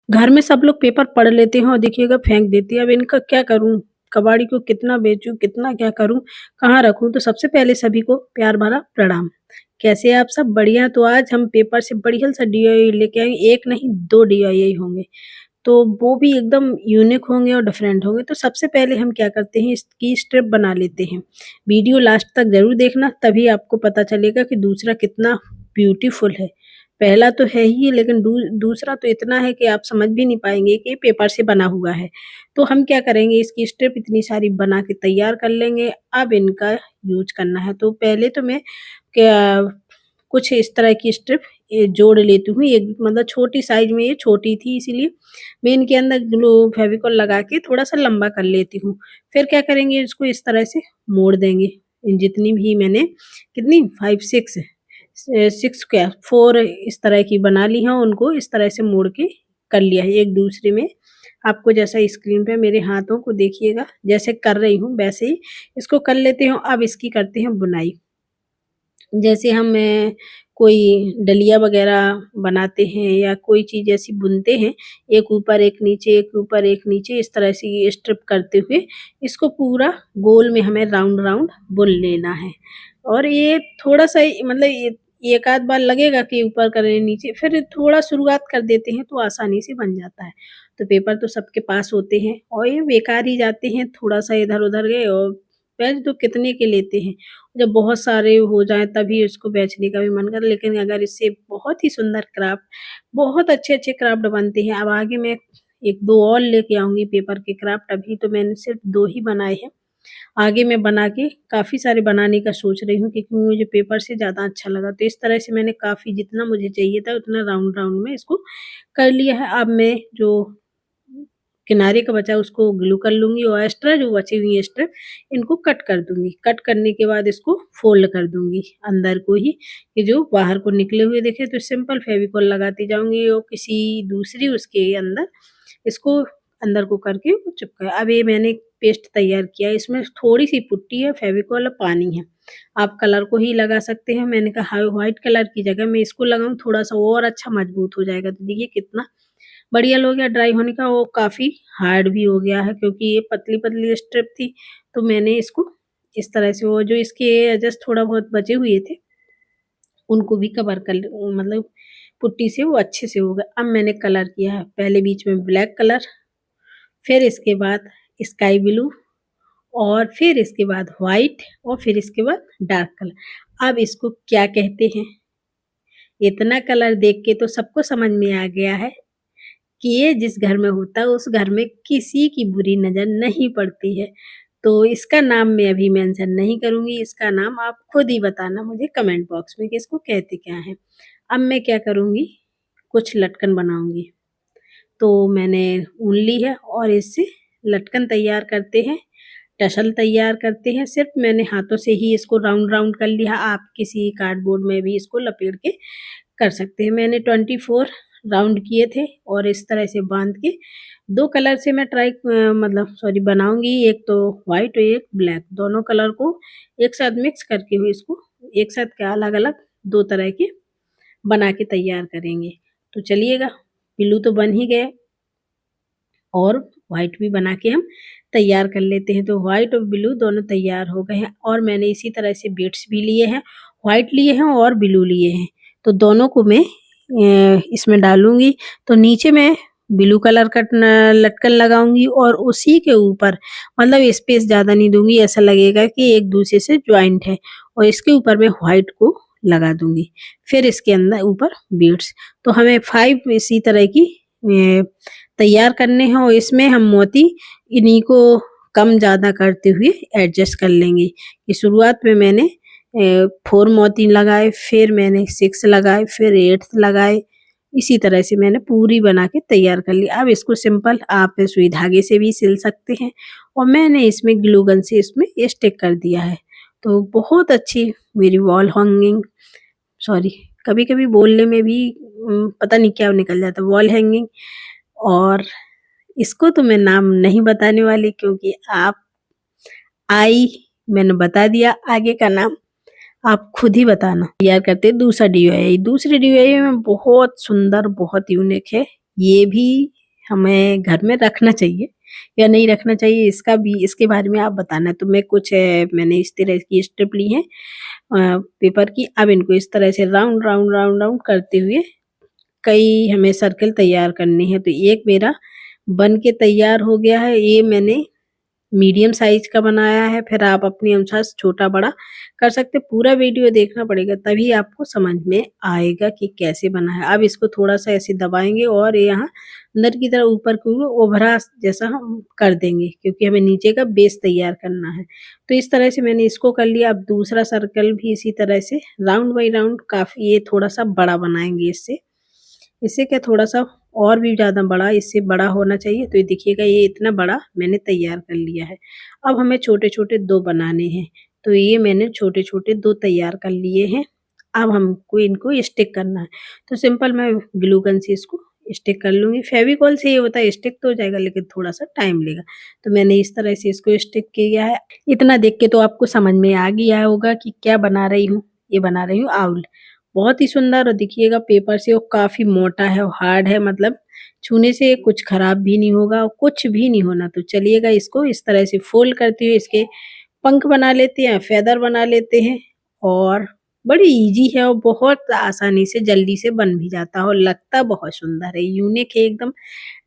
घर में सब लोग पेपर पढ़ लेते हैं और देखिएगा फेंक देते हैं। अब इनका क्या करूँ? कबाड़ी को कितना बेचूँ, कितना क्या करूँ, कहाँ रखूँ? तो सबसे पहले सभी को प्यार भरा प्रणाम। कैसे हैं आप सब? बढ़िया। तो आज हम पेपर से बढ़िया सा डीआईवाई लेके आए, 1 नहीं 2 डीआईवाई होंगे। तो वो भी एकदम यूनिक होंगे और डिफरेंट होंगे। तो सबसे पहले हम क्या करते हैं, इसकी स्ट्रिप बना लेते हैं। वीडियो लास्ट तक ज़रूर देखना, तभी आपको पता चलेगा कि दूसरा कितना ब्यूटीफुल है। पहला तो है ही, लेकिन दूसरा तो इतना है कि आप समझ भी नहीं पाएँगे कि ये पेपर से बना हुआ है। तो हम क्या करेंगे, इसकी स्ट्रिप इतनी सारी बना के तैयार कर लेंगे। अब इनका यूज़ करना है। तो पहले तो मैं क्या कुछ इस तरह की स्ट्रिप जोड़ लेती हूँ। एक मतलब छोटी साइज़ में, ये छोटी थी इसीलिए मैं इनके अंदर ग्लू फेविकोल लगा के थोड़ा-सा लंबा कर लेती हूँ। फिर क्या करेंगे, इसको इस तरह से मोड़ देंगे। जितनी भी मैंने कितनी 5 6 क्या 4 इस तरह की बना ली हैं, उनको इस तरह से मोड़ के कर लिया है एक दूसरे में। आपको जैसा स्क्रीन पे मेरे हाथों को देखिएगा, जैसे कर रही हूँ वैसे ही इसको कर लेते हैं। अब इसकी करते हैं बुनाई। जैसे हम कोई डलिया वगैरह बनाते हैं या कोई चीज़ ऐसी बुनते हैं, एक ऊपर एक नीचे, एक ऊपर एक नीचे, इस तरह से ये स्ट्रिप करते हुए इसको पूरा गोल में हमें राउंड-राउंड बुन लेना है। और ये थोड़ा-सा मतलब ये एक आध बार लगेगा कि ऊपर करें नीचे, फिर थोड़ा शुरुआत कर देते हैं तो आसानी से बन जाता है। तो पेपर तो सबके पास होते हैं और ये बेकार ही जाते हैं, थोड़ा-सा इधर-उधर गए और पेज तो कितने के लेते हैं। जब बहुत सारे हो जाएँ तभी उसको बेचने का भी मन करे, लेकिन अगर इससे बहुत ही सुंदर क्राफ्ट, बहुत अच्छे-अच्छे क्राफ्ट बनते हैं। अब आगे मैं 1-2 और लेके आऊँगी पेपर के क्राफ्ट, अभी तो मैंने सिर्फ़ 2 ही बनाए हैं। आगे मैं बना के काफ़ी सारे बनाने का सोच रही हूँ, क्योंकि मुझे पेपर से ज़्यादा अच्छा लगा। तो इस तरह से मैंने काफ़ी जितना मुझे चाहिए था उतना राउंड-राउंड में इसको कर लिया है। अब मैं जो किनारे का बचा उसको ग्लू कर लूँगी और एक्स्ट्रा जो बची हुई है स्ट्रिप, इनको कट कर दूँगी। कट करने के बाद इसको फ़ोल्ड कर दूँगी अंदर को ही, कि जो बाहर को निकले हुए दिखे तो सिंपल फेविकोल लगाती जाऊँगी और किसी दूसरी उसके अंदर इसको अंदर को करके वो चिपकाए। अब ये मैंने पेस्ट तैयार किया है, इसमें थोड़ी-सी पुट्टी है, फेविकोल और पानी है। आप कलर को ही लगा सकते हैं। मैंने कहा व्हाइट कलर की जगह मैं इसको लगाऊँ, थोड़ा-सा और अच्छा मजबूत हो जाएगा। तो देखिए कितना बढ़िया हो गया ड्राई होने का, वो काफ़ी हार्ड भी हो गया है क्योंकि ये पतली-पतली स्ट्रिप थी। तो मैंने इसको इस तरह से, वो जो इसके एजेस थोड़ा बहुत बचे हुए थे, उनको भी कवर कर मतलब पुट्टी से वो अच्छे से हो गया। अब मैंने कलर किया है, पहले बीच में ब्लैक कलर, फिर इसके बाद स्काई ब्लू और फिर इसके बाद व्हाइट और फिर इसके बाद डार्क कलर। अब इसको क्या कहते हैं? इतना कलर देख के तो सबको समझ में आ गया है कि ये जिस घर में होता है उस घर में किसी की बुरी नज़र नहीं पड़ती है। तो इसका नाम मैं अभी मेंशन नहीं करूँगी, इसका नाम आप खुद ही बताना मुझे कमेंट बॉक्स में कि इसको कहते क्या हैं। अब मैं क्या करूँगी, कुछ लटकन बनाऊँगी। तो मैंने ऊन ली है और इससे लटकन तैयार करते हैं, टसल तैयार करते हैं। सिर्फ़ मैंने हाथों से ही इसको राउंड-राउंड कर लिया, आप किसी कार्डबोर्ड में भी इसको लपेट के कर सकते हैं। मैंने 24 राउंड किए थे और इस तरह से बाँध के 2 कलर से मैं मतलब सॉरी बनाऊँगी, एक तो व्हाइट और एक ब्लैक, दोनों कलर को एक साथ मिक्स करके हुए इसको एक साथ क्या अलग-अलग 2 तरह के बना के तैयार करेंगे। तो चलिएगा, ब्लू तो बन ही गए और व्हाइट भी बना के हम तैयार कर लेते हैं। तो व्हाइट और ब्लू दोनों तैयार हो गए हैं और मैंने इसी तरह से बीड्स भी लिए हैं, व्हाइट लिए हैं और ब्लू लिए हैं। तो दोनों को मैं इसमें डालूँगी। तो नीचे मैं ब्लू कलर का लटकन लगाऊँगी और उसी के ऊपर मतलब स्पेस ज़्यादा नहीं दूँगी, ऐसा लगेगा कि एक दूसरे से जॉइंट है, और इसके ऊपर मैं व्हाइट को लगा दूँगी। फिर इसके अंदर ऊपर बीड्स। तो हमें 5 इसी तरह की तैयार करने हैं और इसमें हम मोती इन्हीं को कम ज़्यादा करते हुए एडजस्ट कर लेंगे। कि शुरुआत में मैंने 4 मोती लगाए, फिर मैंने 6 लगाए, फिर 8th लगाए। इसी तरह से मैंने पूरी बना के तैयार कर ली। अब इसको सिंपल आप सुई धागे से भी सिल सकते हैं और मैंने इसमें ग्लू गन से इसमें स्टिक कर दिया है। तो बहुत अच्छी मेरी वॉल हैंगिंग, सॉरी कभी-कभी बोलने में भी पता नहीं क्या निकल जाता है, वॉल हैंगिंग। और इसको तो मैं नाम नहीं बताने वाली क्योंकि आप आई मैंने बता दिया, आगे का नाम आप खुद ही बताना। तैयार करते हैं दूसरा डीआईवाई। दूसरे डीआईवाई में बहुत सुंदर, बहुत यूनिक है। ये भी हमें घर में रखना चाहिए या नहीं रखना चाहिए, इसके बारे में आप बताना। तो मैं कुछ मैंने इस तरह की स्ट्रिप ली है पेपर की। अब इनको इस तरह से राउंड राउंड राउंड राउंड करते हुए कई हमें सर्कल तैयार करने हैं। तो एक मेरा बन के तैयार हो गया है। ये मैंने मीडियम साइज का बनाया है, फिर आप अपने अनुसार छोटा-बड़ा कर सकते हैं। पूरा वीडियो देखना पड़ेगा तभी आपको समझ में आएगा कि कैसे बना है। अब इसको थोड़ा-सा ऐसे दबाएँगे और यहाँ अंदर की तरफ ऊपर को उभरा जैसा हम कर देंगे क्योंकि हमें नीचे का बेस तैयार करना है। तो इस तरह से मैंने इसको कर लिया। अब दूसरा सर्कल भी इसी तरह से राउंड बाई राउंड काफ़ी ये थोड़ा-सा बड़ा बनाएँगे इससे। इससे क्या थोड़ा-सा और भी ज़्यादा बड़ा इससे बड़ा होना चाहिए। तो ये देखिएगा ये इतना बड़ा मैंने तैयार कर लिया है। अब हमें छोटे-छोटे 2 बनाने हैं। तो ये मैंने छोटे-छोटे 2 तैयार कर लिए हैं। अब हमको इनको स्टिक करना है। तो सिंपल मैं ग्लू गन से इसको स्टिक कर लूँगी। फेविकोल से ये होता है स्टिक तो हो जाएगा लेकिन थोड़ा-सा टाइम लेगा। तो मैंने इस तरह से इसको स्टिक किया है। इतना देख के तो आपको समझ में आ गया होगा कि क्या बना रही हूँ। ये बना रही हूँ आउल। बहुत ही सुंदर और देखिएगा पेपर से वो काफ़ी मोटा है और हार्ड है, मतलब छूने से कुछ खराब भी नहीं होगा और कुछ भी नहीं होना। तो चलिएगा इसको इस तरह से फ़ोल्ड करते हुए इसके पंख बना लेते हैं, फेदर बना लेते हैं और बड़ी ईज़ी है और बहुत आसानी से जल्दी से बन भी जाता है और लगता बहुत सुंदर है, यूनिक है एकदम,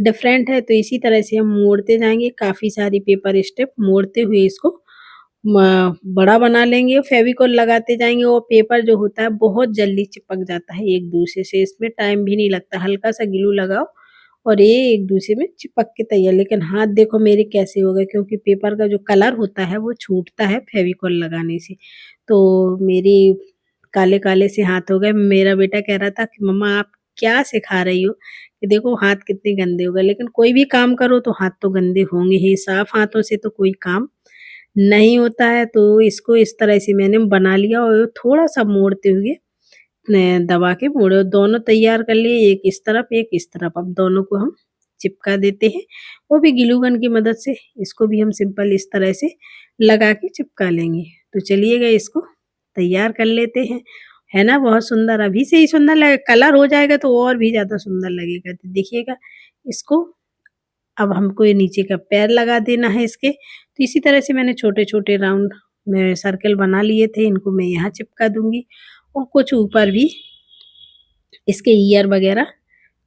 डिफरेंट है। तो इसी तरह से हम मोड़ते जाएँगे, काफ़ी सारी पेपर स्टेप मोड़ते हुए इसको बड़ा बना लेंगे, फेविकोल लगाते जाएँगे। वो पेपर जो होता है बहुत जल्दी चिपक जाता है एक-दूसरे से, इसमें टाइम भी नहीं लगता, हल्का-सा ग्लू लगाओ और ये एक-दूसरे में चिपक के तैयार। लेकिन हाथ देखो मेरे कैसे हो गए क्योंकि पेपर का जो कलर होता है वो छूटता है फेविकोल लगाने से। तो मेरी काले-काले से हाथ हो गए। मेरा बेटा कह रहा था कि मम्मा आप क्या सिखा रही हो? कि देखो हाथ कितने गंदे हो गए। लेकिन कोई भी काम करो तो हाथ तो गंदे होंगे ही, साफ हाथों से तो कोई काम नहीं होता है। तो इसको इस तरह से मैंने बना लिया और थोड़ा-सा मोड़ते हुए दबा के मोड़े, दोनों तैयार कर लिए, एक इस तरफ, एक इस तरफ। अब दोनों को हम चिपका देते हैं, वो भी ग्लू गन की मदद से। इसको भी हम सिंपल इस तरह से लगा के चिपका लेंगे। तो चलिएगा इसको तैयार कर लेते हैं। है ना बहुत सुंदर, अभी से ही सुंदर लगे, कलर हो जाएगा तो और भी ज़्यादा सुंदर लगेगा। तो देखिएगा इसको अब हमको ये नीचे का पैर लगा देना है इसके। तो इसी तरह से मैंने छोटे-छोटे राउंड में सर्कल बना लिए थे, इनको मैं यहाँ चिपका दूँगी और कुछ ऊपर भी इसके ईयर वगैरह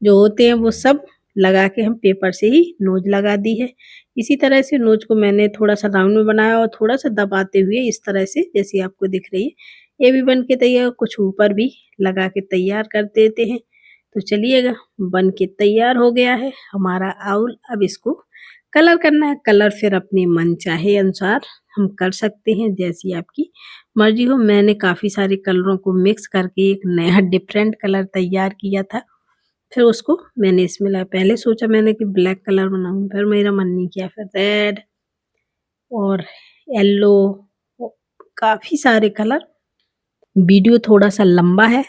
जो होते हैं वो सब लगा के हम पेपर से ही नोज लगा दी है। इसी तरह से नोज को मैंने थोड़ा-सा राउंड में बनाया और थोड़ा-सा दबाते हुए इस तरह से जैसे आपको दिख रही है, ये भी बन के तैयार, कुछ ऊपर भी लगा के तैयार कर देते हैं। तो चलिएगा बन के तैयार हो गया है हमारा आउल। अब इसको कलर करना है, कलर फिर अपने मन चाहे अनुसार हम कर सकते हैं जैसी आपकी मर्ज़ी हो। मैंने काफ़ी सारे कलरों को मिक्स करके एक नया डिफरेंट कलर तैयार किया था। फिर उसको मैंने इसमें लाया, पहले सोचा मैंने कि ब्लैक कलर बनाऊँ, फिर मेरा मन नहीं किया, फिर रेड और येलो काफ़ी सारे कलर। वीडियो थोड़ा-सा लंबा है,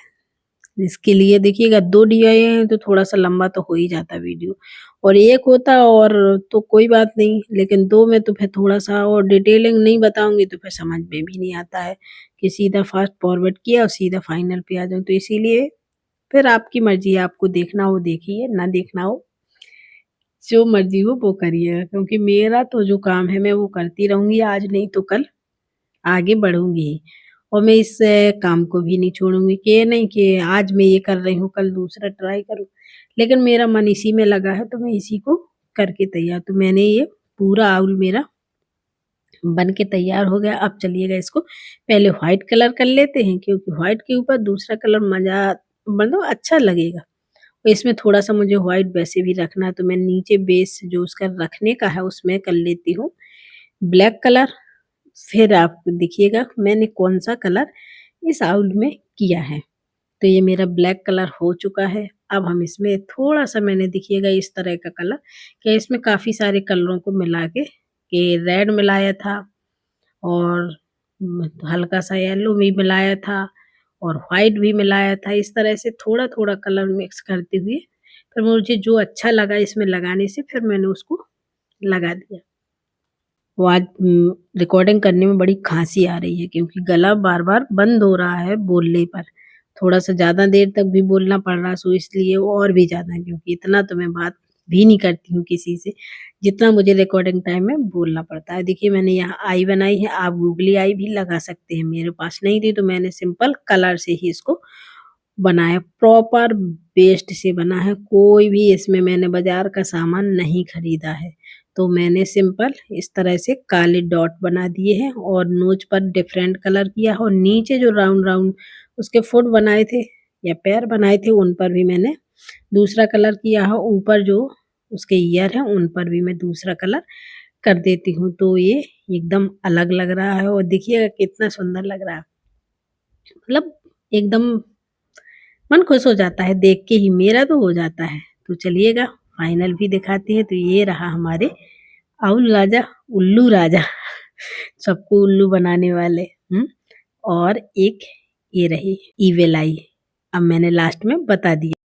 इसके लिए देखिएगा 2 DIY हैं तो थोड़ा-सा लंबा तो हो ही जाता वीडियो और 1 होता और तो कोई बात नहीं, लेकिन 2 में तो फिर थोड़ा-सा और डिटेलिंग नहीं बताऊँगी तो फिर समझ में भी नहीं आता है कि सीधा फास्ट फॉरवर्ड किया और सीधा फाइनल पे आ जाऊँ। तो इसीलिए फिर आपकी मर्ज़ी है, आपको देखना हो देखिए, ना देखना हो जो मर्ज़ी हो वो करिएगा क्योंकि मेरा तो जो काम है मैं वो करती रहूँगी, आज नहीं तो कल आगे बढ़ूँगी ही और मैं इस काम को भी नहीं छोड़ूँगी कि ये नहीं कि आज मैं ये कर रही हूँ, कल दूसरा ट्राई करूँ। लेकिन मेरा मन इसी में लगा है तो मैं इसी को करके तैयार। तो मैंने ये पूरा आउल मेरा बन के तैयार हो गया। अब चलिएगा इसको पहले व्हाइट कलर कर लेते हैं क्योंकि व्हाइट के ऊपर दूसरा कलर मज़ा मतलब अच्छा लगेगा। और इसमें थोड़ा-सा मुझे व्हाइट वैसे भी रखना है तो मैं नीचे बेस जो उसका रखने का है उसमें कर लेती हूँ ब्लैक कलर। फिर आप देखिएगा मैंने कौन-सा कलर इस आउल में किया है। तो ये मेरा ब्लैक कलर हो चुका है। अब हम इसमें थोड़ा-सा मैंने देखिएगा इस तरह का कलर कि इसमें काफ़ी सारे कलरों को मिला के कि रेड मिलाया था और हल्का-सा येलो भी मिलाया था और व्हाइट भी मिलाया था। इस तरह से थोड़ा-थोड़ा कलर मिक्स करते हुए फिर मुझे जो अच्छा लगा इसमें लगाने से फिर मैंने उसको लगा दिया। वो आज रिकॉर्डिंग करने में बड़ी खाँसी आ रही है क्योंकि गला बार-बार बंद हो रहा है बोलने पर। थोड़ा-सा ज़्यादा देर तक भी बोलना पड़ रहा सो इसलिए और भी ज़्यादा क्योंकि इतना तो मैं बात भी नहीं करती हूँ किसी से, जितना मुझे रिकॉर्डिंग टाइम में बोलना पड़ता है। देखिए मैंने यहाँ आई बनाई है, आप गूगली आई भी लगा सकते हैं। मेरे पास नहीं थी तो मैंने सिंपल कलर से ही इसको बनाया, प्रॉपर वेस्ट से बना है, कोई भी इसमें मैंने बाज़ार का सामान नहीं खरीदा है। तो मैंने सिंपल इस तरह से काले डॉट बना दिए हैं और नोज़ पर डिफरेंट कलर किया और नीचे जो राउंड-राउंड उसके फुट बनाए थे या पैर बनाए थे उन पर भी मैंने दूसरा कलर किया है। ऊपर जो उसके ईयर हैं उन पर भी मैं दूसरा कलर कर देती हूँ। तो ये एकदम अलग लग रहा है और देखिएगा कितना सुंदर लग रहा है। मतलब एकदम मन खुश हो जाता है देख के ही, मेरा तो हो जाता है। तो चलिएगा फाइनल भी दिखाते हैं। तो ये रहा हमारे आउल राजा, उल्लू राजा सबको उल्लू बनाने वाले। और एक ये रही ईविल आई। अब मैंने लास्ट में बता दिया।